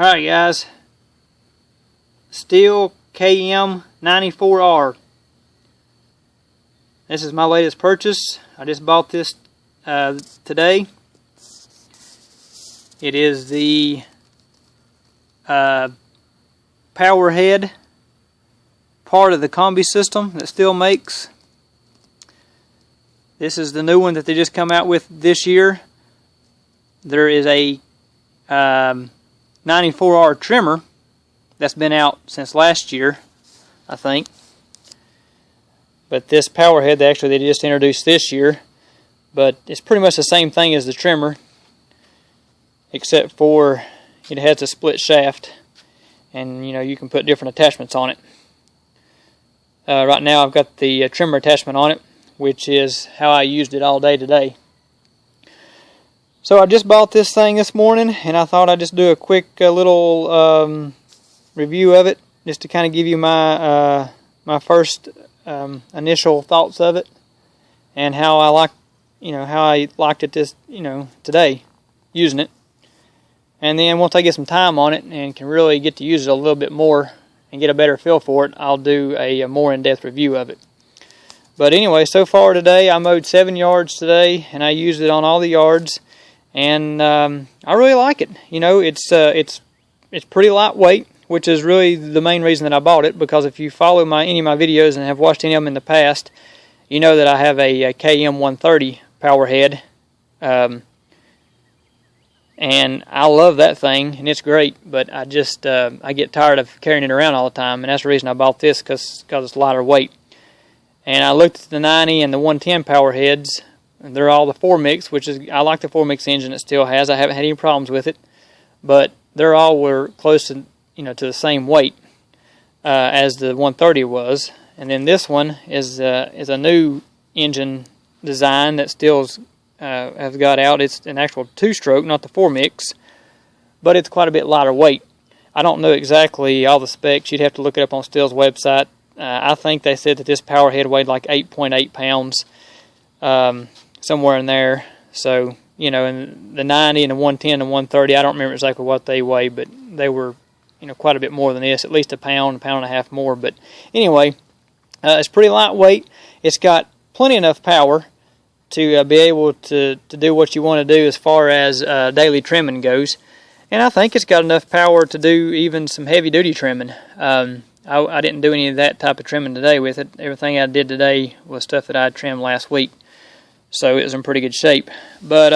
Alright guys, Stihl KM 94R. This is my latest purchase. I just bought this today. It is the power head part of the kombi system that Stihl makes. This is the new one that they just come out with this year. There is a 94R trimmer that's been out since last year, I think. But this power head they just introduced this year. But it's pretty much the same thing as the trimmer, except for it has a split shaft, and you can put different attachments on it. Right now I've got the trimmer attachment on it, which is how I used it all day today. So I just bought this thing this morning, and I thought I'd just do a quick little review of it, just to kind of give you my my first initial thoughts of it, and how I liked it today using it. And then once I get some time on it and can really get to use it a little bit more and get a better feel for it, I'll do a more in-depth review of it. But anyway, so far today I mowed 7 yards today, and I used it on all the yards. And I really like it. It's pretty lightweight, which is really the main reason that I bought it. Because if you follow any of my videos and have watched any of them in the past, you know that I have a KM 130 power head, and I love that thing, and it's great. But I get tired of carrying it around all the time, and that's the reason I bought this, because it's lighter weight. And I looked at the 90 and the 110 power heads. And they're all the 4-mix, which is, I like the 4-mix engine it still has. I haven't had any problems with it, but they're all were close to to the same weight as the 130 was. And then this one is a new engine design that Stihl's has got out. It's an actual 2-stroke, not the 4-mix, but it's quite a bit lighter weight. I don't know exactly all the specs. You'd have to look it up on Stihl's website. I think they said that this power head weighed like 8.8 pounds. Somewhere in there. So, and the 90 and the 110 and 130, I don't remember exactly what they weigh, but they were, quite a bit more than this, at least a pound and a half more. But anyway, it's pretty lightweight. It's got plenty enough power to be able to do what you want to do as far as daily trimming goes. And I think it's got enough power to do even some heavy-duty trimming. I didn't do any of that type of trimming today with it. Everything I did today was stuff that I trimmed last week. So it was in pretty good shape. But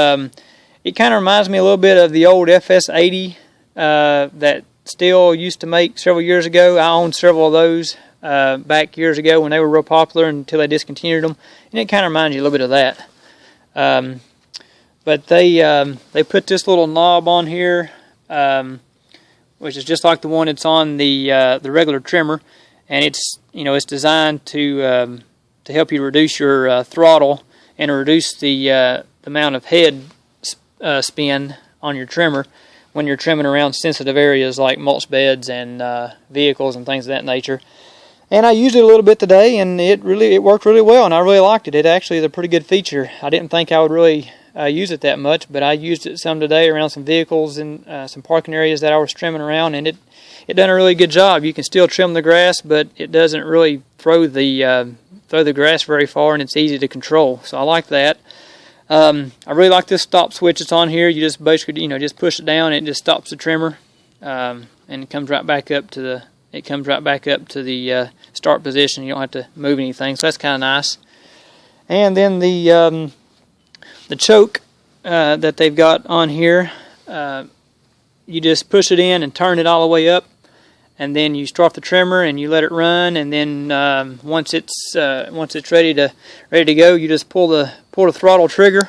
it kind of reminds me a little bit of the old FS80 that Stihl used to make several years ago. I owned several of those back years ago when they were real popular until they discontinued them. And it kind of reminds you a little bit of that. But they put this little knob on here, which is just like the one that's on the regular trimmer. And it's designed to help you reduce your throttle and reduce the amount of head spin on your trimmer when you're trimming around sensitive areas like mulch beds and vehicles and things of that nature. And I used it a little bit today, and it worked really well, and I really liked it. It actually is a pretty good feature. I didn't think I would really use it that much, but I used it some today around some vehicles and some parking areas that I was trimming around, and it done a really good job. You can still trim the grass, but it doesn't really throw the grass very far, and it's easy to control. So I like that. I really like this stop switch that's on here. You just basically just push it down, and it just stops the trimmer, and it comes right back up to the start position. You don't have to move anything, so that's kind of nice. And then the choke that they've got on here, you just push it in and turn it all the way up, and then you start the trimmer and you let it run, and then once it's ready to go, you just pull the throttle trigger,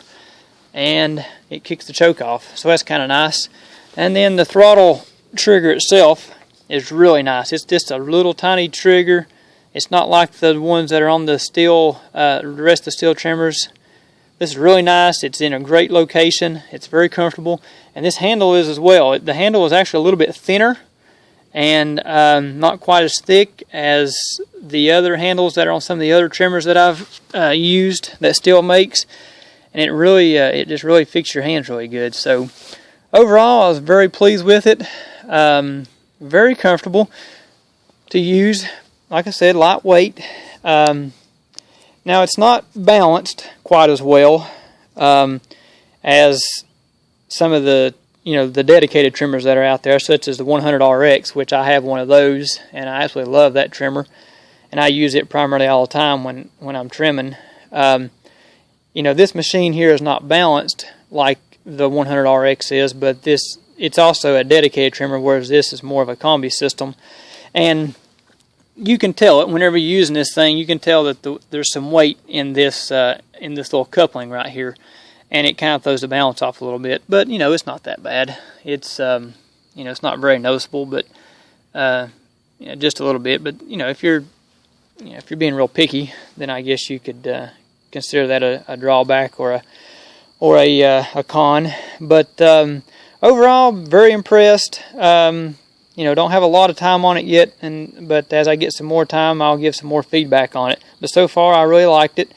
and it kicks the choke off. So that's kind of nice. And then the throttle trigger itself is really nice. It's just a little tiny trigger. It's not like the ones that are on the Stihl, the rest of the Stihl trimmers. This is really nice. It's in a great location. It's very comfortable, and this handle is as well. The handle is actually a little bit thinner and not quite as thick as the other handles that are on some of the other trimmers that I've used that Stihl makes, and it just really fits your hands really good. So overall, I was very pleased with it. Very comfortable to use. Like I said, lightweight. Now it's not balanced quite as well as some of the the dedicated trimmers that are out there, such as the 100RX, which I have one of those, and I absolutely love that trimmer, and I use it primarily all the time when I'm trimming. This machine here is not balanced like the 100RX is, but it's also a dedicated trimmer, whereas this is more of a kombi system. And you can tell it whenever you're using this thing. You can tell that there's some weight in this little coupling right here, and it kind of throws the balance off a little bit. But it's not that bad. It's it's not very noticeable, but just a little bit. But if you're being real picky, then I guess you could consider that a drawback or a con. But overall, very impressed. Don't have a lot of time on it yet, but as I get some more time, I'll give some more feedback on it. But so far, I really liked it.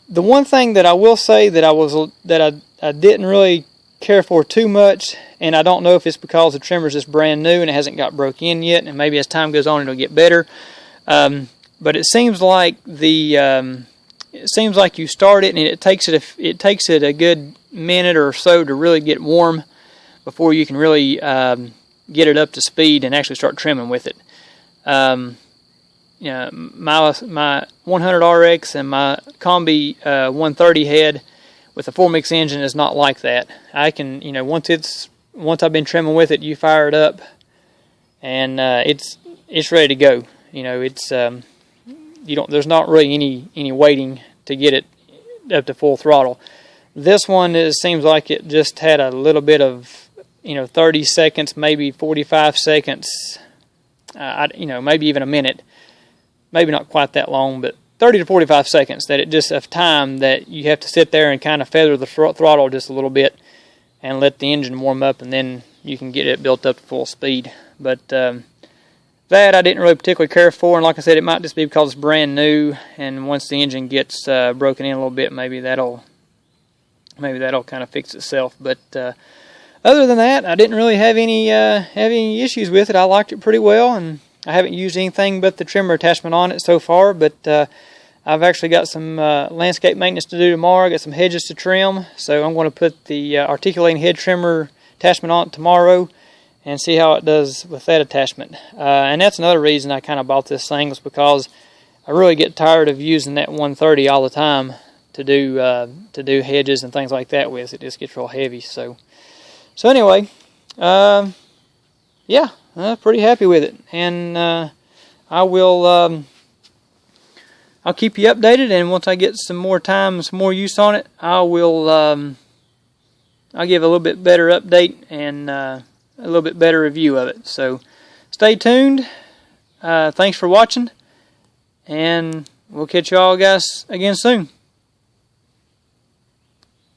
The one thing that I will say that I didn't really care for too much, and I don't know if it's because the trimmer's just brand new and it hasn't got broke in yet, and maybe as time goes on it'll get better. But it seems like you start it and it takes it a good minute or so to really get warm before you can really get it up to speed and actually start trimming with it. My 100RX and my kombi 130 head with a 4-mix engine is not like that. I can, once I've been trimming with it, you fire it up and it's ready to go. There's not really any waiting to get it up to full throttle. This one seems like it just had a little bit of 30 seconds, maybe 45 seconds, maybe even a minute. Maybe not quite that long, but 30 to 45 seconds that it just of time that you have to sit there and kind of feather the throttle just a little bit and let the engine warm up, and then you can get it built up to full speed. But that I didn't really particularly care for, and like I said, it might just be because it's brand new, and once the engine gets broken in a little bit, maybe that'll kind of fix itself. But other than that, I didn't really have any issues with it. I liked it pretty well, and I haven't used anything but the trimmer attachment on it so far, but I've actually got some landscape maintenance to do tomorrow. I got some hedges to trim, so I'm going to put the articulating head trimmer attachment on it tomorrow and see how it does with that attachment. And that's another reason I kind of bought this thing, was because I really get tired of using that 130 all the time to do hedges and things like that with. It just gets real heavy. So anyway, yeah. Pretty happy with it, and I'll keep you updated. And once I get some more time, some more use on it, I'll give a little bit better update and a little bit better review of it. So stay tuned. Thanks for watching, and we'll catch you all guys again soon.